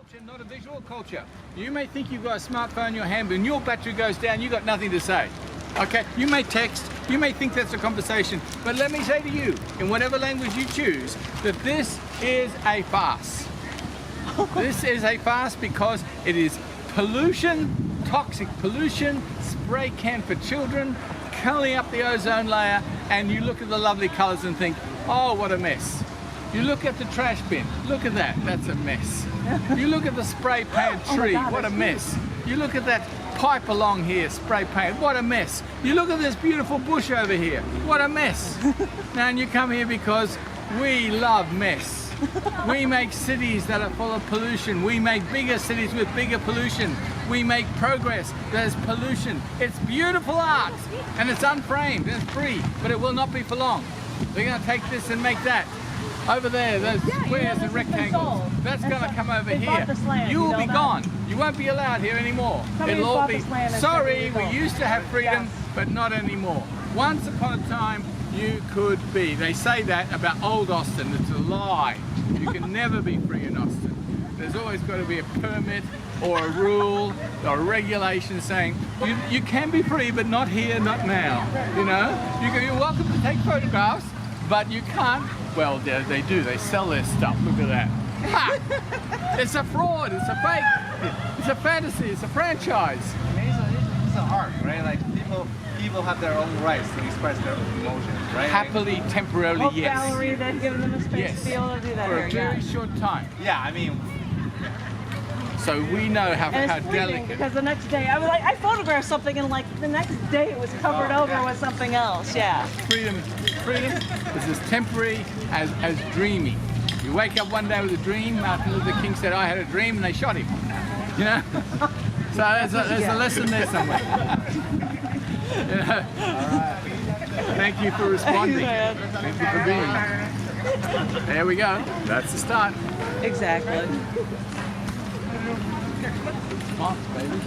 culture, not a visual culture. You may think you've got a smartphone in your hand, but when your battery goes down, you've got nothing to say. Okay, you may text, you may think that's a conversation, but let me say to you, in whatever language you choose, that this is a farce. This is a farce because it is pollution, toxic pollution, spray can for children, curling up the ozone layer, and you look at the lovely colors and think, oh, what a mess. You look at the trash bin, look at that, that's a mess. You look at the spray paint tree, what a mess. You look at that pipe along here, spray paint, what a mess. You look at this beautiful bush over here, what a mess. Now, and you come here because we love mess. We make cities that are full of pollution. We make bigger cities with bigger pollution. We make progress. There's pollution. It's beautiful art, and it's unframed, and it's free, but it will not be for long. They're going to take this and make that. Over there, those squares and rectangles. That's going to come over here. You will be gone. You won't be allowed here anymore. It'll all be, sorry, we used to have freedom, but not anymore. Once upon a time, you could be. They say that about old Austin. It's a lie. You can never be free in Austin. There's always got to be a permit or a rule or a regulation saying you can be free, but not here, not now. You know, you're welcome to take photographs, but you can't. Well, they do. They sell their stuff. Look at that. Ha! It's a fraud. It's a fake. It's a fantasy. It's a franchise. It's an art, right? Like people have their own rights to express their emotions, right? Happily, temporarily, yes. Gallery then giving them a space to be able to do that. For a very short time. Yeah, I mean. So we know how fleeting, delicate. because the next day I was like, I photographed something, and like the next day it was covered over with something else. Yeah. Freedom is as temporary as dreaming. You wake up one day with a dream. Martin Luther King said, "I had a dream," and they shot him. You know. So there's a lesson there somewhere. You know? Thank you for responding. Thank you for being here. There we go. That's the start. Exactly. Spots, baby.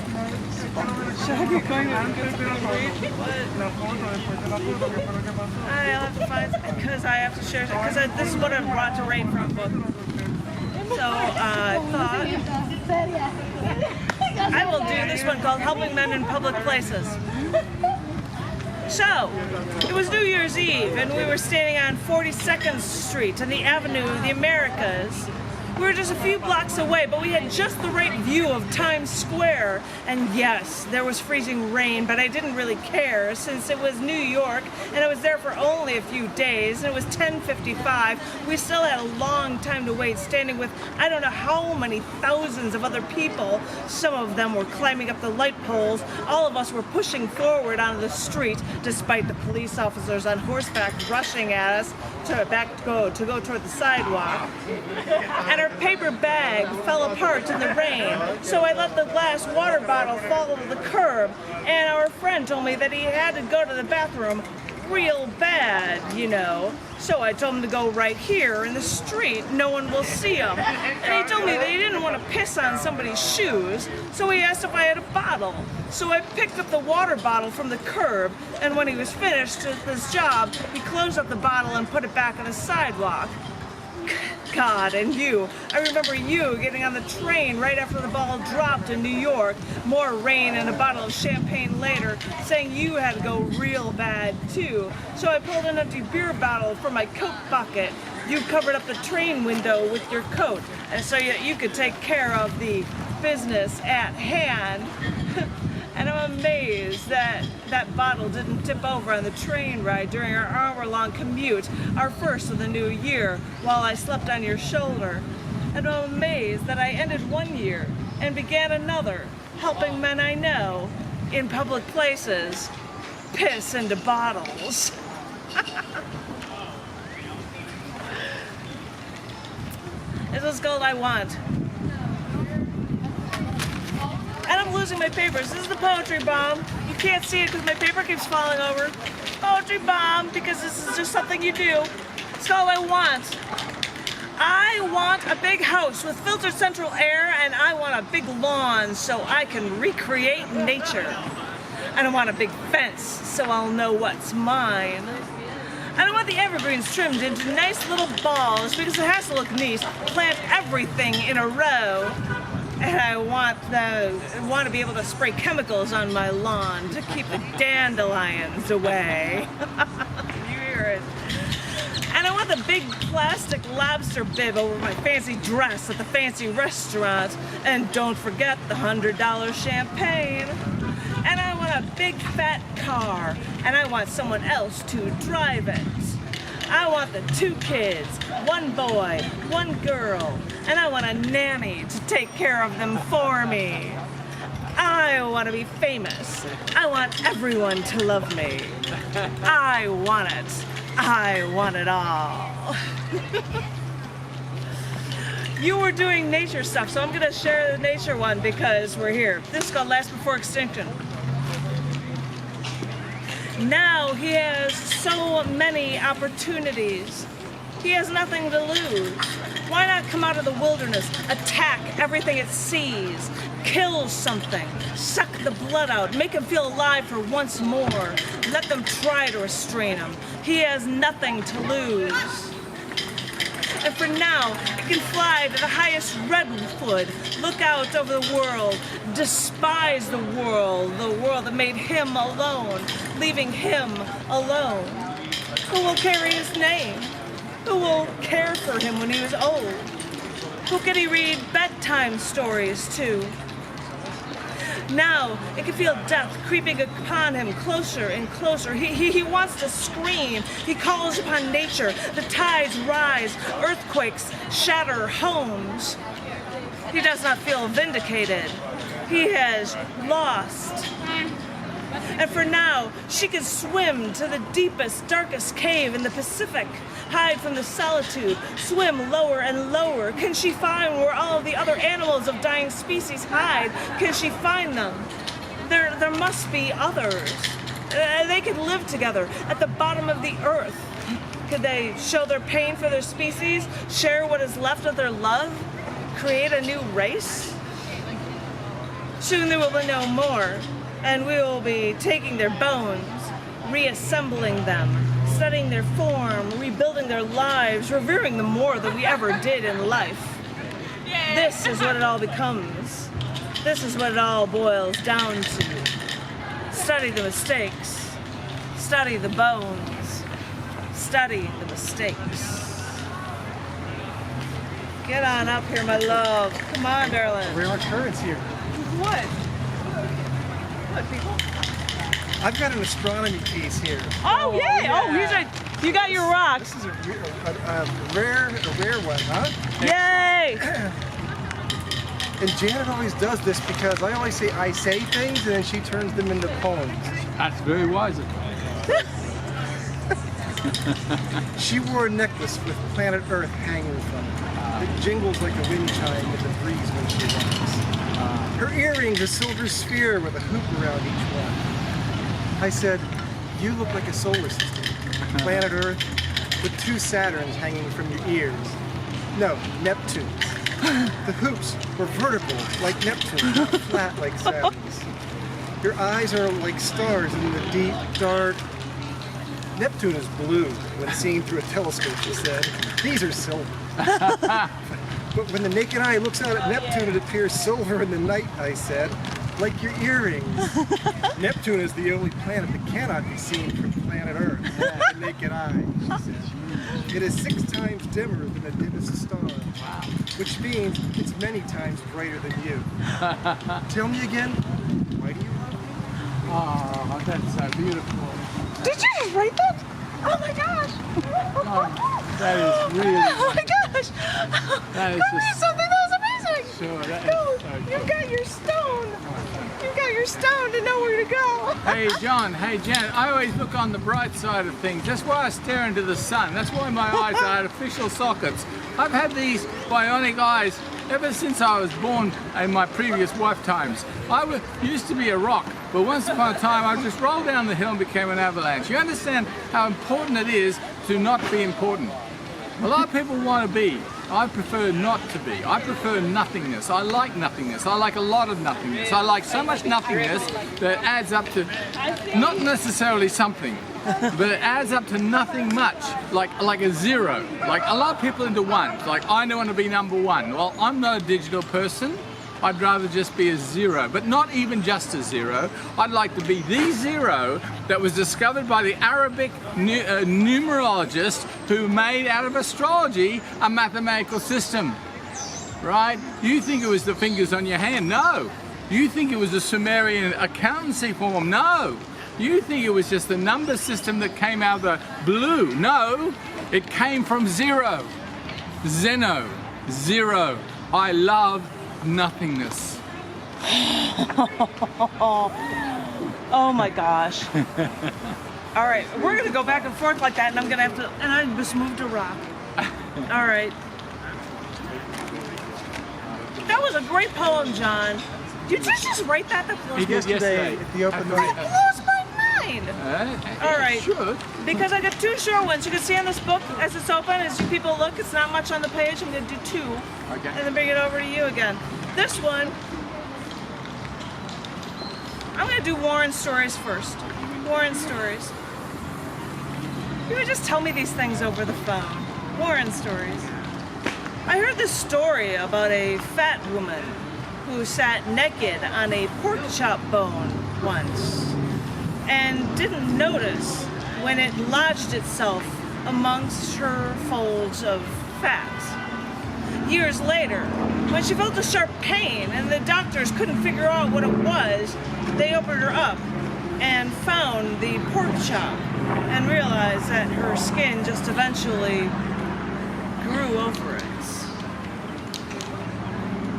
Should I be going to get I'll have to find, because I have to share, because this is what I brought to rate from a book. So I thought I will do this one called Helping Men in Public Places. So, it was New Year's Eve, and we were standing on 42nd Street and the Avenue of the Americas. We were just a few blocks away, but we had just the right view of Times Square. And yes, there was freezing rain, but I didn't really care since it was New York and I was there for only a few days, and it was 10:55. We still had a long time to wait, standing with I don't know how many thousands of other people. Some of them were climbing up the light poles. All of us were pushing forward onto the street, despite the police officers on horseback rushing at us to go toward the sidewalk. And our paper bag fell apart in the rain, so I let the glass water bottle fall to the curb, and our friend told me that he had to go to the bathroom real bad, you know. So I told him to go right here in the street, no one will see him. And he told me that he didn't want to piss on somebody's shoes, so he asked if I had a bottle. So I picked up the water bottle from the curb, and when he was finished with his job, he closed up the bottle and put it back on the sidewalk. God, and you. I remember you getting on the train right after the ball dropped in New York, more rain and a bottle of champagne later, saying you had to go real bad too. So I pulled an empty beer bottle from my coat bucket. You covered up the train window with your coat, and so you could take care of the business at hand. And I'm amazed that that bottle didn't tip over on the train ride during our hour-long commute, our first of the new year, while I slept on your shoulder. And I'm amazed that I ended one year and began another, helping men I know in public places piss into bottles. This is gold I want. And I'm losing my papers. This is the poetry bomb. You can't see it because my paper keeps falling over. Poetry bomb, because this is just something you do. It's all I want. I want a big house with filtered central air, and I want a big lawn so I can recreate nature. And I want a big fence so I'll know what's mine. And I want the evergreens trimmed into nice little balls because it has to look neat. Plant everything in a row. And I want to be able to spray chemicals on my lawn to keep the dandelions away. You hear it? And I want the big plastic lobster bib over my fancy dress at the fancy restaurant. And don't forget the $100 champagne. And I want a big fat car. And I want someone else to drive it. I want the 2 kids, 1 boy, 1 girl, and I want a nanny to take care of them for me. I want to be famous. I want everyone to love me. I want it. I want it all. You were doing nature stuff, so I'm going to share the nature one because we're here. This is called Last Before Extinction. Now he has so many opportunities. He has nothing to lose. Why not come out of the wilderness, attack everything it sees, kill something, suck the blood out, make him feel alive for once more, let them try to restrain him. He has nothing to lose. And for now, it can fly to the highest redwood, look out over the world, despise the world that made him alone, leaving him alone. Who will carry his name? Who will care for him when he was old? Who can he read bedtime stories to? Now, it can feel death creeping upon him closer and closer. He wants to scream. He calls upon nature. The tides rise. Earthquakes shatter homes. He does not feel vindicated. He has lost. And for now, she can swim to the deepest, darkest cave in the Pacific, hide from the solitude, swim lower and lower. Can she find where all of the other animals of dying species hide? Can she find them? There must be others. They could live together at the bottom of the earth. Could they show their pain for their species, share what is left of their love, create a new race? Soon there will be no more. And we will be taking their bones, reassembling them, studying their form, rebuilding their lives, revering them more than we ever did in life. This is what it all becomes. This is what it all boils down to. Study the mistakes. Study the bones. Study the mistakes. Get on up here, my love. Come on, darling. Rare occurrence here. What? People? I've got an astronomy piece here. Oh, yay! yeah. Oh, you got your rocks. This is a rare one, huh? Yay! And Janet always does this because I always say I say things and then she turns them into poems. That's very wise of her. She wore a necklace with planet Earth hanging from it. It jingles like a wind chime with the breeze when she walks. Her earrings a silver sphere with a hoop around each one. I said, you look like a solar system. Planet Earth with 2 Saturns hanging from your ears. No, Neptunes. The hoops were vertical like Neptune, not flat like Saturn's. Your eyes are like stars in the deep, dark. Neptune is blue when seen through a telescope, she said. These are silver. But when the naked eye looks out at Neptune, it appears silver in the night, I said, like your earrings. Neptune is the only planet that cannot be seen from planet Earth with the naked eye, she said. It is 6 times dimmer than the dimmest star, which means it's many times brighter than you. Tell me again, why do you love me? Oh, that's so beautiful. Did you just write that? Oh my gosh! Oh, that is really. Oh my gosh! That is That was just something that was amazing! sure. That No, is so you've cool. got your stone! You've got your stone to know where to go! Hey John, hey Janet, I always look on the bright side of things. That's why I stare into the sun. That's why my eyes are artificial sockets. I've had these bionic eyes ever since I was born in my previous lifetimes. I used to be a rock, but once upon a time I just rolled down the hill and became an avalanche. You understand how important it is to not be important. A lot of people want to be. I prefer not to be. I prefer nothingness. I like nothingness. I like a lot of nothingness. I like so much nothingness that adds up to not necessarily something, but it adds up to nothing much, like a zero. Like a lot of people into ones. Like I don't want to be number 1. Well, I'm not a digital person. I'd rather just be a zero, but not even just a zero. I'd like to be the zero that was discovered by the Arabic numerologist who made out of astrology a mathematical system, right? You think it was the fingers on your hand? No. You think it was a Sumerian accountancy form? No. You think it was just the number system that came out of the blue? No. It came from zero. Zeno. Zero. I love nothingness. Oh my gosh. All right, we're gonna go back and forth like that, and I'm gonna have to, and I just moved a rock. All right. That was a great poem, John. Did you just write that? That blows my Yesterday at the open mic. That blows my mind. All right. Should. Because I got two short ones. You can see on this book as it's open, as you people look, it's not much on the page. I'm going to do two. Okay. And then bring it over to you again. This one, I'm going to do Warren stories first. Warren stories. You would just tell me these things over the phone. Warren stories. I heard this story about a fat woman who sat naked on a pork chop bone once and didn't notice when it lodged itself amongst her folds of fat. Years later, when she felt a sharp pain and the doctors couldn't figure out what it was, they opened her up and found the pork chop and realized that her skin just eventually grew over it.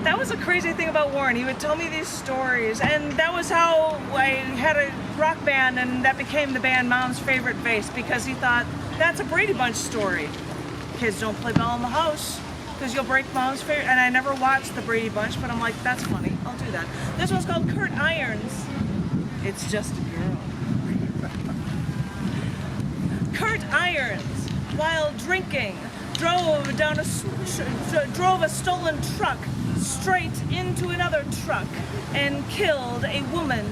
That was a crazy thing about Warren. He would tell me these stories, and that was how I had a rock band, and that became the band Mom's Favorite Vase, because he thought, that's a Brady Bunch story. Kids don't play ball in the house, because you'll break Mom's favorite. And I never watched the Brady Bunch, but I'm like, that's funny, I'll do that. This one's called Kurt Irons. It's just a girl. Kurt Irons, while drinking, drove a stolen truck straight into another truck and killed a woman.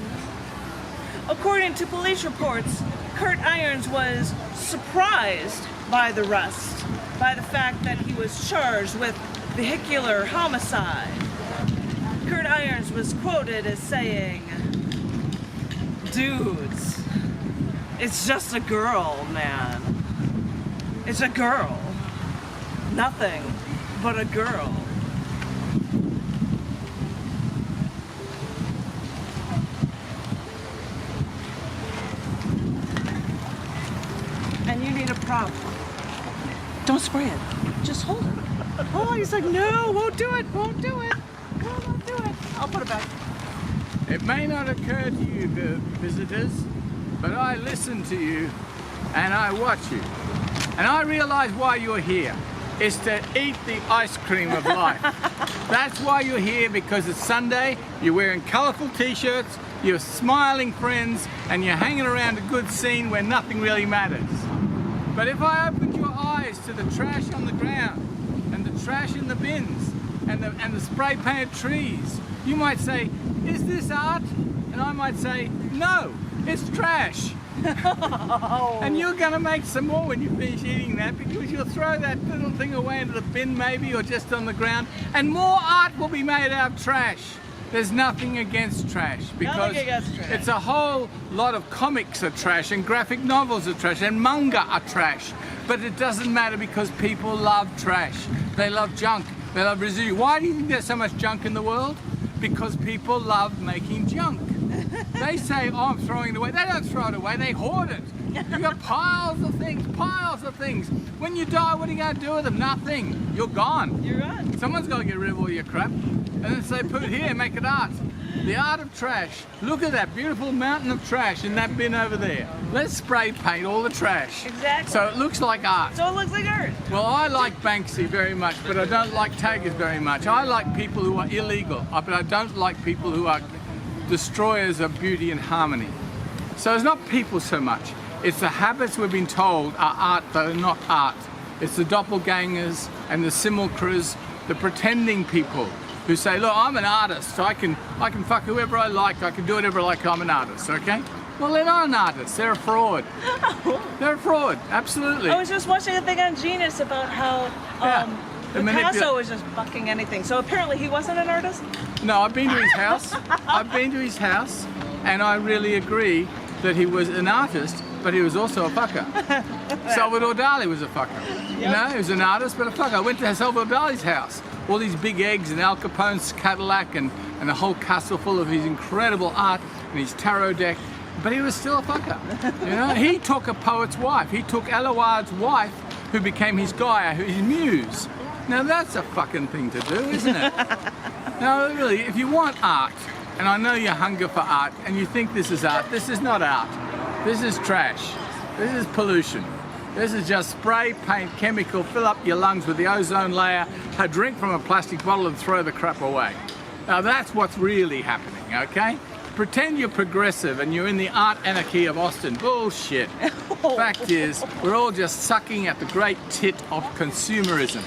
According to police reports, Kurt Irons was surprised by the arrest, by the fact that he was charged with vehicular homicide. Kurt Irons was quoted as saying, "Dudes, it's just a girl, man. It's a girl. Nothing but a girl." And you need a prop. Don't spray it. Just hold it. Oh, he's like, no, won't do it, won't do it. Won't do it. I'll put it back. It may not occur to you, visitors, but I listen to you and I watch you. And I realize why you're here. It's to eat the ice cream of life. That's why you're here, because it's Sunday, you're wearing colourful t-shirts, you're smiling friends, and you're hanging around a good scene where nothing really matters. But if I opened your eyes to the trash on the ground, and the trash in the bins, and the spray painted trees, you might say, is this art? And I might say, no, it's trash. And you're going to make some more when you finish eating that, because you'll throw that little thing away into the bin maybe, or just on the ground, and more art will be made out of trash. There's nothing against trash, because it's a whole lot of comics are trash, and graphic novels are trash, and manga are trash. But it doesn't matter, because people love trash. They love junk. They love residue. Why do you think there's so much junk in the world? Because people love making junk. They say, oh, I'm throwing it away. They don't throw it away, they hoard it. You've got piles of things, piles of things. When you die, what are you going to do with them? Nothing. You're gone. You're gone. Someone's got to get rid of all your crap. And then say, put it here, make it art. The art of trash. Look at that beautiful mountain of trash in that bin over there. Let's spray paint all the trash. Exactly. So it looks like art. So it looks like art. Well, I like Banksy very much, but I don't like taggers very much. I like people who are illegal, but I don't like people who are destroyers of beauty and harmony. So it's not people so much. It's the habits we've been told are art that are not art. It's the doppelgangers and the simulacras, the pretending people who say, look, I'm an artist, so I can fuck whoever I like, I can do whatever I like, I'm an artist, okay? Well, they're not an artist, they're a fraud. They're a fraud, absolutely. I was just watching a thing on Genius about how Picasso was just bucking anything. So apparently he wasn't an artist? No, I've been to his house. I've been to his house, and I really agree that he was an artist, but he was also a fucker. Salvador Dali was a fucker. You know, he was an artist, but a fucker. I went to Salvador Dali's house. All these big eggs and Al Capone's Cadillac and a whole castle full of his incredible art and his tarot deck. But he was still a fucker. You know, he took a poet's wife. He took Elouard's wife, who became his Gaia, his muse. Now that's a fucking thing to do, isn't it? Now really, if you want art, and I know you hunger for art, and you think this is art, this is not art. This is trash. This is pollution. This is just spray, paint, chemical, fill up your lungs with the ozone layer, drink from a plastic bottle and throw the crap away. Now that's what's really happening, okay? Pretend you're progressive and you're in the art anarchy of Austin. Bullshit. Fact is, we're all just sucking at the great tit of consumerism.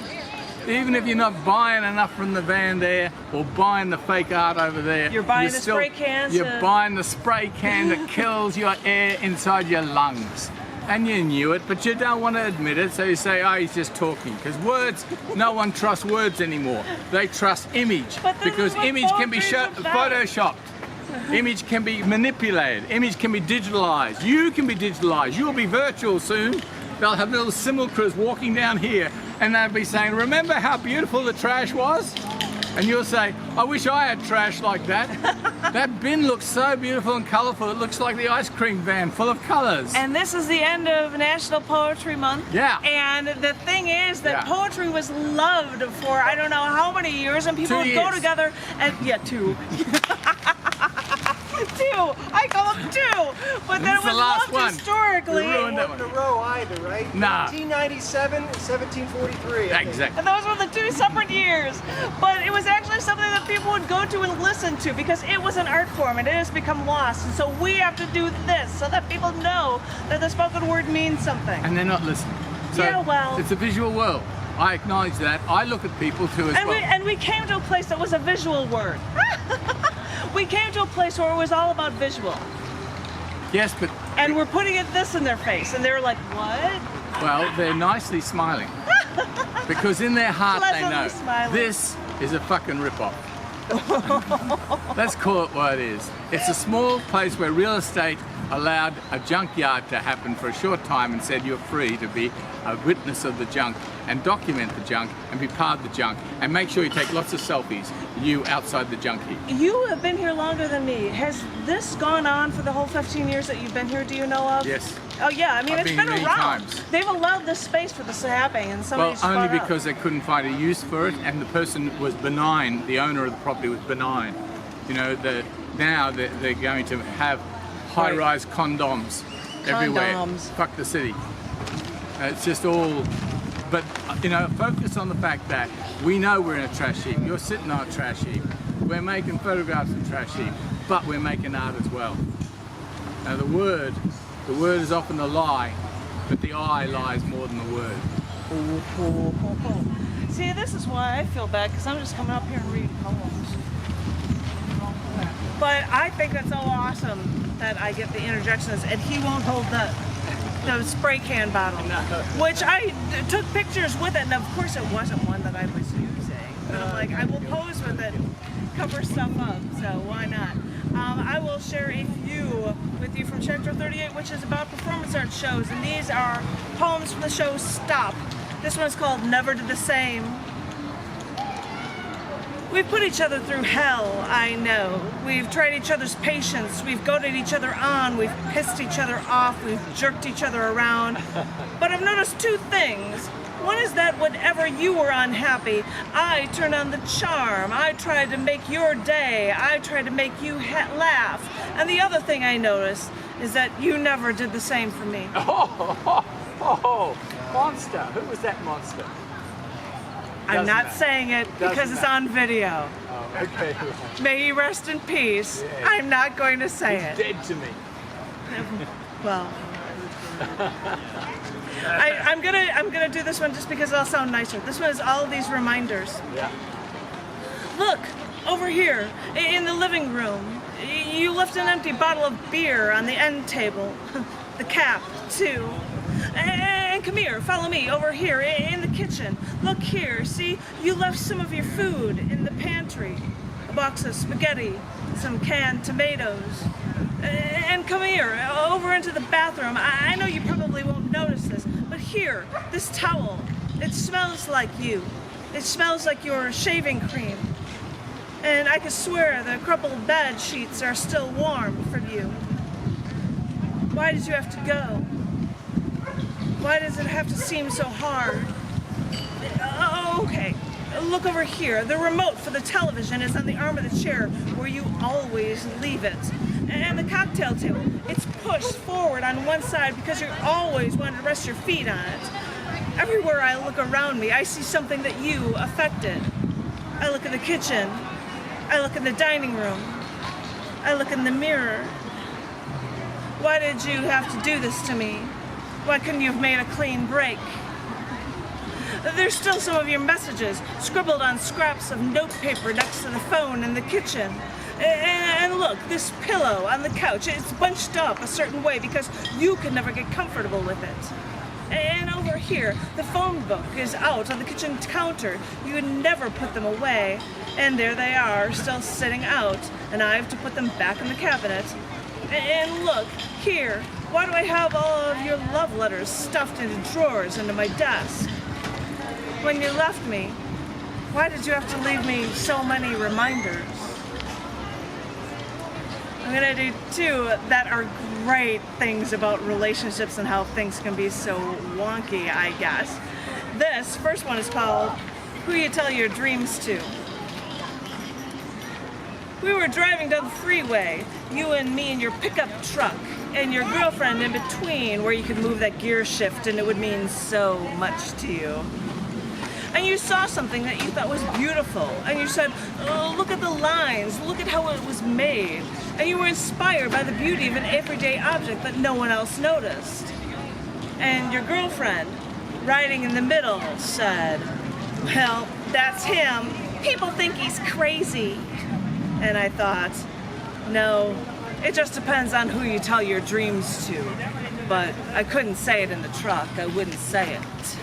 Even if you're not buying enough from the van there or buying the fake art over there, you're buying the spray cans. You're buying the spray can that kills your air inside your lungs. And you knew it, but you don't want to admit it, so you say, oh, he's just talking. Because words, no one trusts words anymore. They trust image, because image can be photoshopped. Image can be manipulated. Image can be digitalized. You can be digitalized. You'll be virtual soon. They'll have little simulacras walking down here, and they'll be saying, remember how beautiful the trash was? And you'll say, I wish I had trash like that. That bin looks so beautiful and colorful. It looks like the ice cream van full of colors. And this is the end of National Poetry Month. Yeah. And the thing is that poetry was loved for I don't know how many years, and people would go together and, two. I call them two. But then it was loved historically. You ruined that one. The row either, right? Nah. 1897 and 1743. Exactly. And those were the two separate years. But it was actually something that people would go to and listen to because it was an art form and it has become lost. And so we have to do this so that people know that the spoken word means something. And they're not listening. So yeah, well. It's a visual world. I acknowledge that. I look at people too as well. And we came to a place that was a visual word. We came to a place where it was all about visual. Yes, but... And we're putting this in their face, and they're like, what? Well, they're nicely smiling. Because in their heart they know, smiling. This is a fucking rip-off. Let's call it what it is. It's a small place where real estate allowed a junkyard to happen for a short time and said you're free to be a witness of the junk and document the junk and be part of the junk and make sure you take lots of selfies, you outside the junk heap. You have been here longer than me. Has this gone on for the whole 15 years that you've been here, do you know of? Yes. Oh yeah, I mean, I've it's been many around. times. They've allowed this space for this to happen, and somebody's Well, only because they couldn't find a use for it, and the person was benign, the owner of the property was benign. You know, now they're going to have high-rise condoms everywhere. Fuck the city. It's just all, but you know, focus on the fact that we know we're in a trash heap. You're sitting on a trash heap. We're making photographs of trash heap, but we're making art as well. Now the word is often a lie, but the eye lies more than the word. See, this is why I feel bad, because I'm just coming up here and reading poems. But I think that's so awesome that I get the interjections, and he won't hold the spray can bottle, which I took pictures with it, and of course it wasn't one that I was using. But I'm like, I will pose with it, cover stuff up, so why not? I will share a few with you from Chapter 38, which is about performance art shows, and these are poems from the show Stop. This one's called Never Did the Same. We've put each other through hell, I know. We've tried each other's patience, we've goaded each other on, we've pissed each other off, we've jerked each other around. But I've noticed two things. One is that whenever you were unhappy, I turned on the charm. I tried to make your day. I tried to make you laugh. And the other thing I noticed is that you never did the same for me. Oh, monster. Who was that monster? I'm not saying it because it's on video. Oh, okay. May he rest in peace. Yeah. I'm not going to say it. Dead to me. Well, I'm gonna do this one just because it'll sound nicer. This one is all these reminders. Yeah. Look, over here in the living room, you left an empty bottle of beer on the end table. The cap, too. And And come here, follow me over here in the kitchen. Look here, see, you left some of your food in the pantry. A box of spaghetti, some canned tomatoes. And come here, over into the bathroom. I know you probably won't notice this, but here, this towel, it smells like you. It smells like your shaving cream. And I could swear the crumpled bed sheets are still warm from you. Why did you have to go? Why does it have to seem so hard? Oh, okay. Look over here. The remote for the television is on the arm of the chair where you always leave it. And the cocktail table, it's pushed forward on one side because you always want to rest your feet on it. Everywhere I look around me, I see something that you affected. I look in the kitchen. I look in the dining room. I look in the mirror. Why did you have to do this to me? Why couldn't you have made a clean break? There's still some of your messages scribbled on scraps of notepaper next to the phone in the kitchen. And look, this pillow on the couch, it's bunched up a certain way because you could never get comfortable with it. And over here, the phone book is out on the kitchen counter. You would never put them away. And there they are, still sitting out. And I have to put them back in the cabinet. And look, here, why do I have all of your love letters stuffed into drawers under my desk? When you left me, why did you have to leave me so many reminders? I'm gonna do two that are great things about relationships and how things can be so wonky, I guess. This first one is called Who You Tell Your Dreams To. We were driving down the freeway, you and me in your pickup truck, and your girlfriend in between where you could move that gear shift and it would mean so much to you. And you saw something that you thought was beautiful, and you said, oh, look at the lines, look at how it was made. And you were inspired by the beauty of an everyday object that no one else noticed. And your girlfriend, riding in the middle, said, well, that's him. People think he's crazy. And I thought, no, it just depends on who you tell your dreams to. But I couldn't say it in the truck, I wouldn't say it.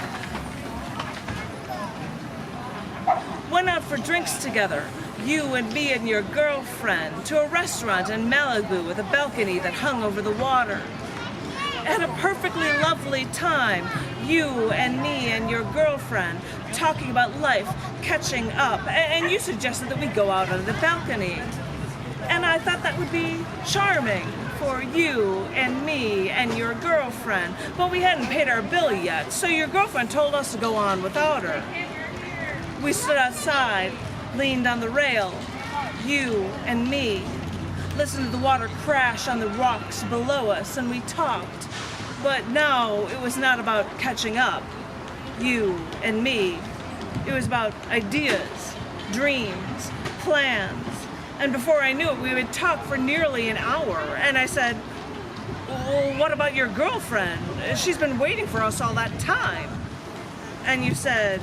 Went out for drinks together, you and me and your girlfriend, to a restaurant in Malibu with a balcony that hung over the water. Had a perfectly lovely time, you and me and your girlfriend, talking about life, catching up, and you suggested that we go out on the balcony. And I thought that would be charming for you and me and your girlfriend, but we hadn't paid our bill yet, so your girlfriend told us to go on without her. We stood outside, leaned on the rail, you and me, listened to the water crash on the rocks below us, and we talked. But now it was not about catching up, you and me. It was about ideas, dreams, plans. And before I knew it, we would talk for nearly an hour. And I said, well, what about your girlfriend? She's been waiting for us all that time. And you said,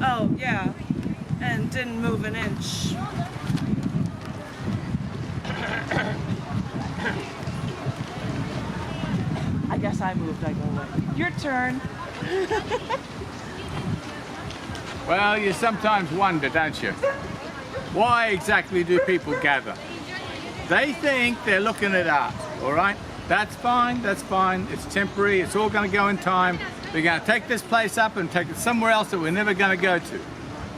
oh, yeah, and didn't move an inch. I guess I moved, I go away. Your turn. Well, you sometimes wonder, don't you? Why exactly do people gather? They think they're looking at art, all right? That's fine, it's temporary, it's all gonna go in time. We're gonna take this place up and take it somewhere else that we're never gonna go to.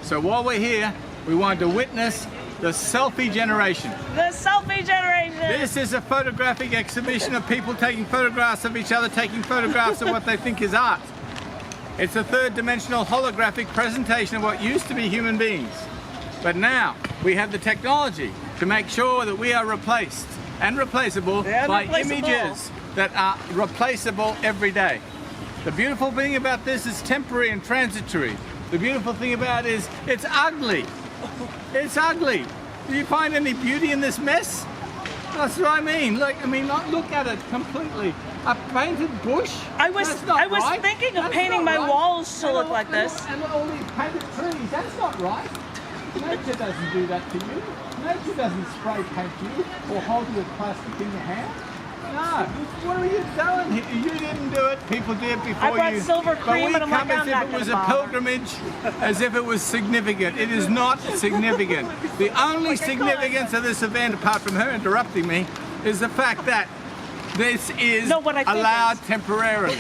So while we're here, we wanted to witness the Selfie Generation. The Selfie Generation! This is a photographic exhibition of people taking photographs of each other, taking photographs of what they think is art. It's a third-dimensional holographic presentation of what used to be human beings. But now, we have the technology to make sure that we are replaced and replaceable by images that are replaceable every day. The beautiful thing about this is temporary and transitory. The beautiful thing about it is it's ugly. It's ugly. Do you find any beauty in this mess? That's what I mean. Look at it completely. A painted bush? I was thinking of painting my walls to look like this. And all these painted trees, that's not right. Nature doesn't do that to you. Nature doesn't spray paint you or hold you with plastic in your hand. No, what are you doing here? You didn't do it. People did before I brought you. silver But cream we and I'm come like, as I'm if not it gonna was a bother. pilgrimage, as if it was significant. It is not significant. The only significance of this event, apart from her interrupting me, is the fact that this is No, what I think allowed is- temporarily.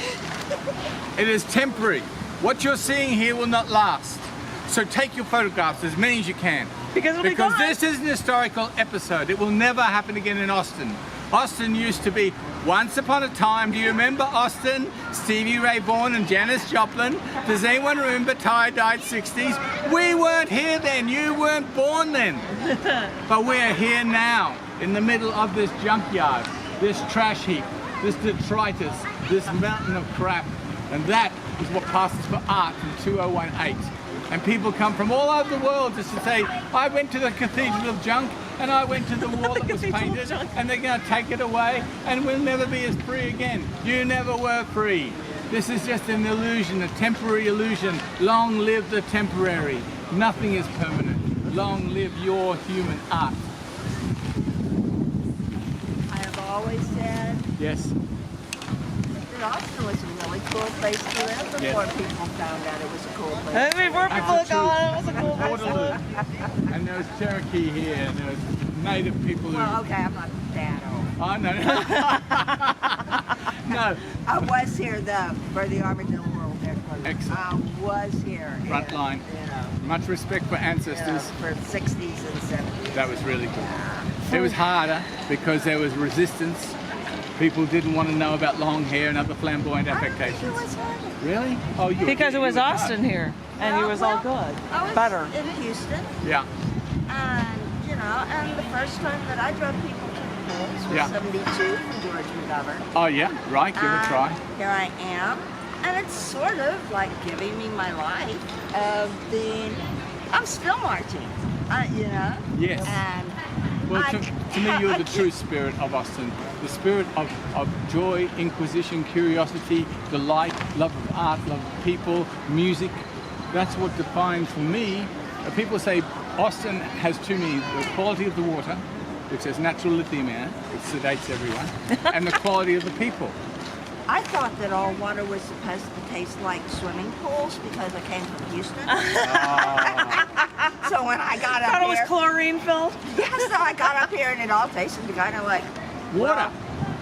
It is temporary. What you're seeing here will not last. So take your photographs, as many as you can. Because it'll be gone. this is an historical episode. It will never happen again in Austin. Austin used to be, once upon a time, do you remember Austin? Stevie Ray Vaughan and Janis Joplin? Does anyone remember tie-dyed 60s? We weren't here then, you weren't born then. But we're here now, in the middle of this junkyard, this trash heap, this detritus, this mountain of crap. And that is what passes for art in 2018. And people come from all over the world just to say, I went to the Cathedral of Junk and I went to the wall that was Cathedral of painted Junk. and they're going to take it away and we'll never be as free again. You never were free. This is just an illusion, a temporary illusion. Long live the temporary. Nothing is permanent. Long live your human art. I have always said Yes. that Austin was a really cool place to live before people found out it was a cool place. And before people That's look the on, it was a cool place to Waterloo. live. And there's Cherokee here and there's native people who... Well, okay, I'm not that old. Oh, no. No. I was here though for the Armadillo World Headquarters. Excellent. I was here. Front and, line. You know, Much respect for ancestors. for the 60s and 70s. That was really good. It was harder because there was resistance. People didn't want to know about long hair and other flamboyant I think affectations. it was harder. Really? Oh, you Because it you was were Austin here, and it was all good. I was Better. in Houston, Yeah. and you know, and the first time that I drove people to the polls was Yeah. 72 from George McGovern. Oh, yeah. Right. Give it a try. Here I am, and it's sort of like giving me my life of being. I'm still marching, you know. Yes. And Well, I- to me, you're I the true spirit of Austin. The spirit of joy, inquisition, curiosity, delight, love of art, love of people, music. That's what defines for me. People say Austin has two meanings: the quality of the water, which has natural lithium in it, which sedates everyone, and the quality of the people. I thought that all water was supposed to taste like swimming pools because I came from Houston. So when I got I thought up it was here, chlorine filled. so I got up here and it all tasted kind of like Water.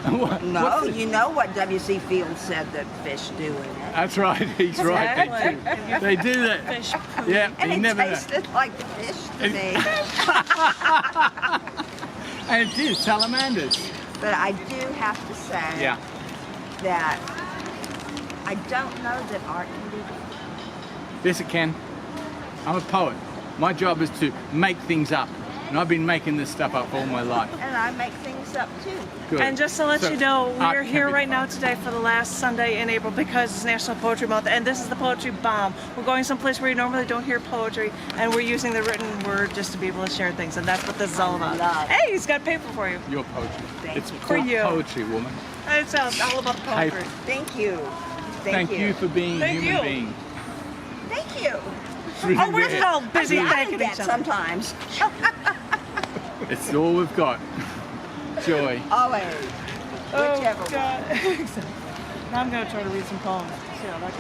No, What's it? you know what W.C. Fields said that fish do in it. That's right. He's right. They do. They do that. Fish poo. Yeah. And you it never know. tasted like fish to me. And it is salamanders. But I do have to say Yeah. that I don't know that art can be done. Yes, it can. I'm a poet. My job is to make things up. And I've been making this stuff up all my life. And I make things up too. Good. And just to let So, you know, art we're can here be right now fun. today for the last Sunday in April because it's National Poetry Month, and this is the Poetry Bomb. We're going someplace where you normally don't hear poetry, and we're using the written word just to be able to share things, and that's what this is all about. Love. Hey, he's got paper for you. Your poetry. Thank It's you. For called you. poetry, woman. It's all about the poetry. Paper. Thank you. Thank you for being a Thank human you. being. Thank you. It's really Oh, we're weird. all busy I do thanking that each other. sometimes. It's all we've got. Joy. Always. Oh, Whichever one. God. Now I'm going to try to read some poems. See how that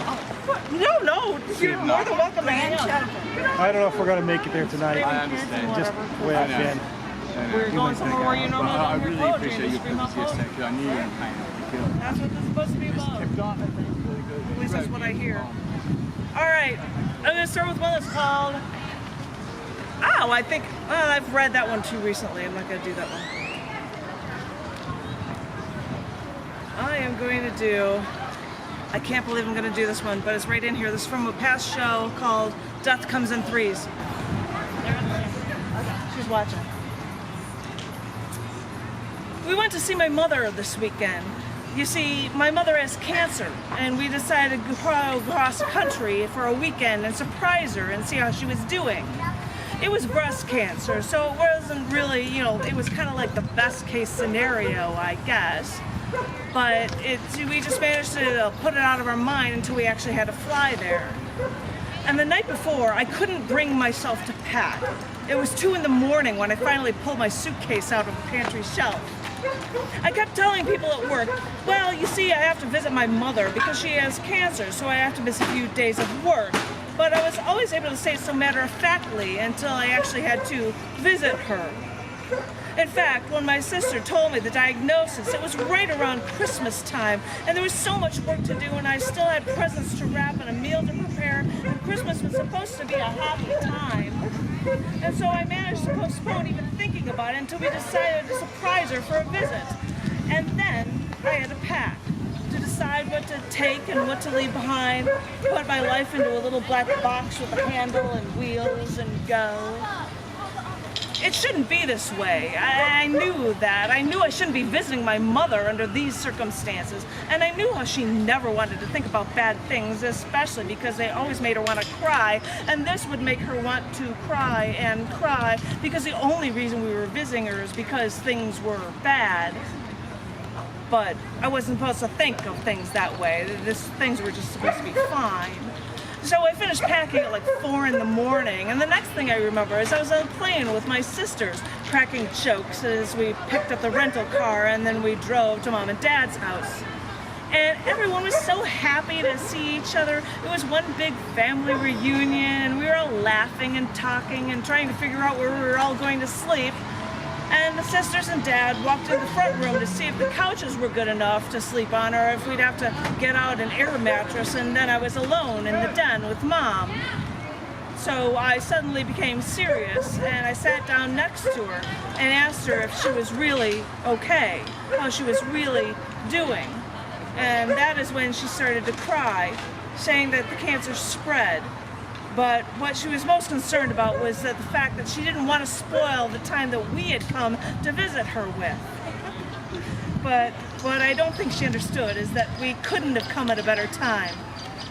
goes. No, you're more than welcome to hang out. Grandchildren. I don't know if we're gonna make it there tonight. I understand. Just Whatever. the way I've I know. been. We're going somewhere where you normally Well, I don't hear really poetry. appreciate and your scream out presence yesterday poetry. because I knew you were in pain. That's what this is supposed to be Just about. kept on. It was really good. At least that's what I hear. All right, I'm gonna start with one that's called. Oh, I think I've read that one too recently. I'm not gonna do that one. I am going to do. I can't believe I'm gonna do this one, but it's right in here. This is from a past show called "Death Comes in Threes." She's watching. We went to see my mother this weekend. You see, my mother has cancer, and we decided to go across the country for a weekend and surprise her and see how she was doing. It was breast cancer, so it wasn't really, it was kind of like the best case scenario, I guess. But we just managed to put it out of our mind until we actually had to fly there. And the night before, I couldn't bring myself to pack. It was 2 in the morning when I finally pulled my suitcase out of the pantry shelf. I kept telling people at work, well, you see, I have to visit my mother because she has cancer, so I have to miss a few days of work. But I was always able to say it so matter-of-factly until I actually had to visit her. In fact, when my sister told me the diagnosis, it was right around Christmas time, and there was so much work to do, and I still had presents to wrap and a meal to prepare, and Christmas was supposed to be a happy time. And so I managed to postpone even thinking about it until we decided to surprise her for a visit. And then I had to pack, to decide what to take and what to leave behind, put my life into a little black box with a handle and wheels and go. It shouldn't be this way. I knew that. I knew I shouldn't be visiting my mother under these circumstances. And I knew how she never wanted to think about bad things, especially because they always made her want to cry. And this would make her want to cry and cry because the only reason we were visiting her is because things were bad. But I wasn't supposed to think of things that way. Things were just supposed to be fine. So I finished packing at like 4 in the morning, and the next thing I remember is I was on a plane with my sisters, cracking jokes as we picked up the rental car and then we drove to Mom and Dad's house. And everyone was so happy to see each other. It was one big family reunion, and we were all laughing and talking and trying to figure out where we were all going to sleep. And the sisters and Dad walked in the front room to see if the couches were good enough to sleep on or if we'd have to get out an air mattress, and then I was alone in the den with Mom. So I suddenly became serious and I sat down next to her and asked her if she was really okay, how she was really doing. And that is when she started to cry, saying that the cancer spread. But what she was most concerned about was that the fact that she didn't want to spoil the time that we had come to visit her with. But what I don't think she understood is that we couldn't have come at a better time,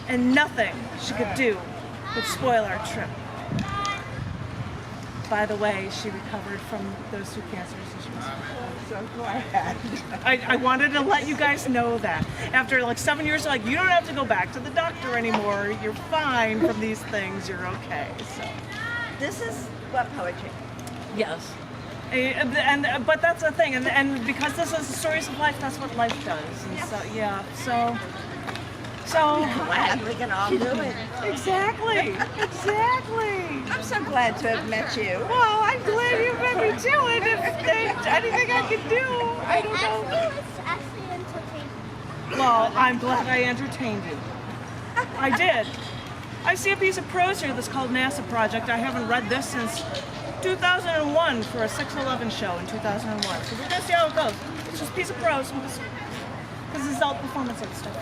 and nothing she could do would spoil our trip. By the way, she recovered from those 2 cancers, and she was so glad. I wanted to let you guys know that. After like 7 years, like, you don't have to go back to the doctor anymore. You're fine from these things. You're okay. So, This is what poetry. yes. But that's the thing, and because this is the stories of life, that's what life does. And so yeah, so Glad we can all do it. exactly. I'm so glad to have met you. Well, I'm glad you met me too, and if there's anything I can do, I don't know. Well, I'm glad I entertained you. I did. I see a piece of prose here that's called NASA Project. I haven't read this since 2001 for a 6/11 show in 2001. So we're gonna see how it goes. It's just a piece of prose. This is all performance art stuff.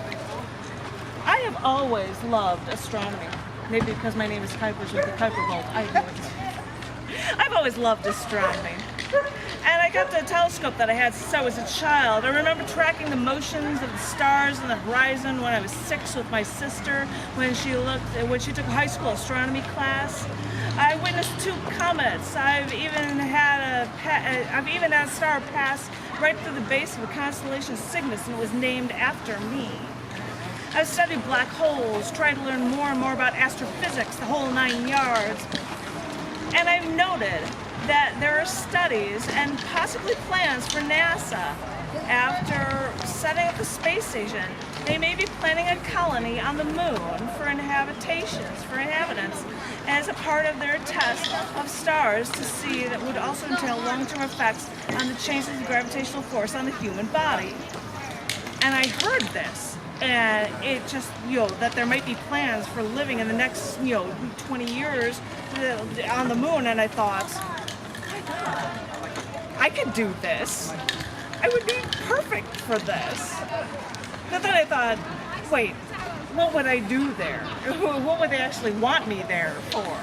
I have always loved astronomy. Maybe because my name is Kuypers with the Kuiper Bolt. I've always loved astronomy. And I got the telescope that I had since I was a child. I remember tracking the motions of the stars on the horizon when I was 6 with my sister when she took a high school astronomy class. I witnessed 2 comets. I've even had a star pass right through the base of the constellation Cygnus, and it was named after me. I've studied black holes, tried to learn more and more about astrophysics, the whole 9 yards. And I've noted that there are studies and possibly plans for NASA after setting up the space station. They may be planning a colony on the moon for inhabitants, as a part of their test of stars to see that would also entail long-term effects on the changes in gravitational force on the human body. And I heard this. And it just, that there might be plans for living in the next, 20 years on the moon. And I thought, my God, I could do this. I would be perfect for this. But then I thought, wait, what would I do there? What would they actually want me there for?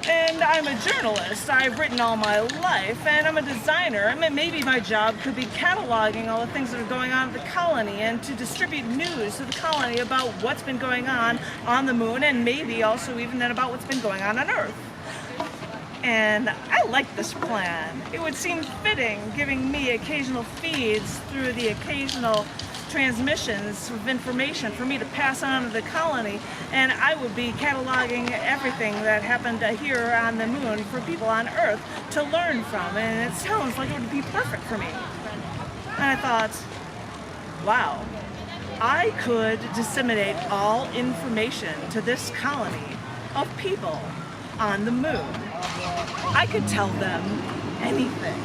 And I'm a journalist. I've written all my life, and I'm a designer. I mean, maybe my job could be cataloging all the things that are going on at the colony and to distribute news to the colony about what's been going on the moon, and maybe also even then about what's been going on Earth. And I like this plan. It would seem fitting, giving me occasional feeds through the occasional transmissions of information for me to pass on to the colony, and I would be cataloging everything that happened here on the moon for people on Earth to learn from, and it sounds like it would be perfect for me. And I thought, wow, I could disseminate all information to this colony of people on the moon. I could tell them anything.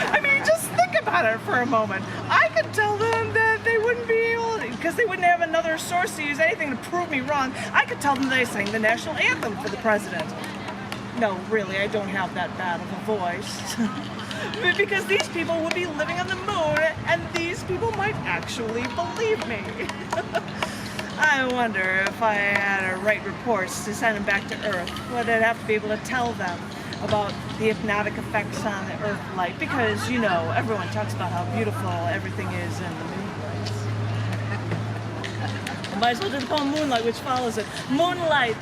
I mean, just think about it for a moment. I could tell them that they wouldn't be able, because they wouldn't have another source to use anything to prove me wrong. I could tell them that I sang the national anthem for the president. No, really, I don't have that bad of a voice. Because these people would be living on the moon, and these people might actually believe me. I wonder if I had to write reports to send them back to Earth, would I have to be able to tell them about the hypnotic effects on the Earth light? Because, you know, everyone talks about how beautiful everything is in the moonlight. I might as well do the poem Moonlight, which follows it. Moonlight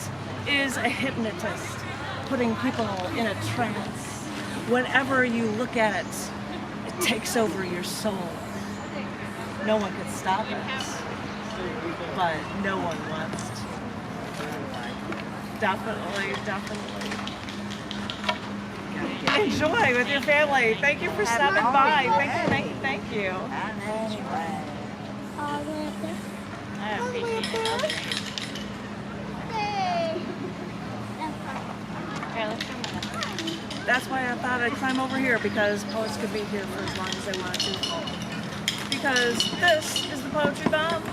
is a hypnotist, putting people in a trance. Whenever you look at it, it takes over your soul. No one can stop it, but no one wants to. Definitely, definitely. Enjoy with your family. Thank you for stopping by. Thank you, thank you, thank you. And anyway. That's why I thought I'd climb over here, because poets could be here for as long as they wanted to. Because this is the Poetry Bomb.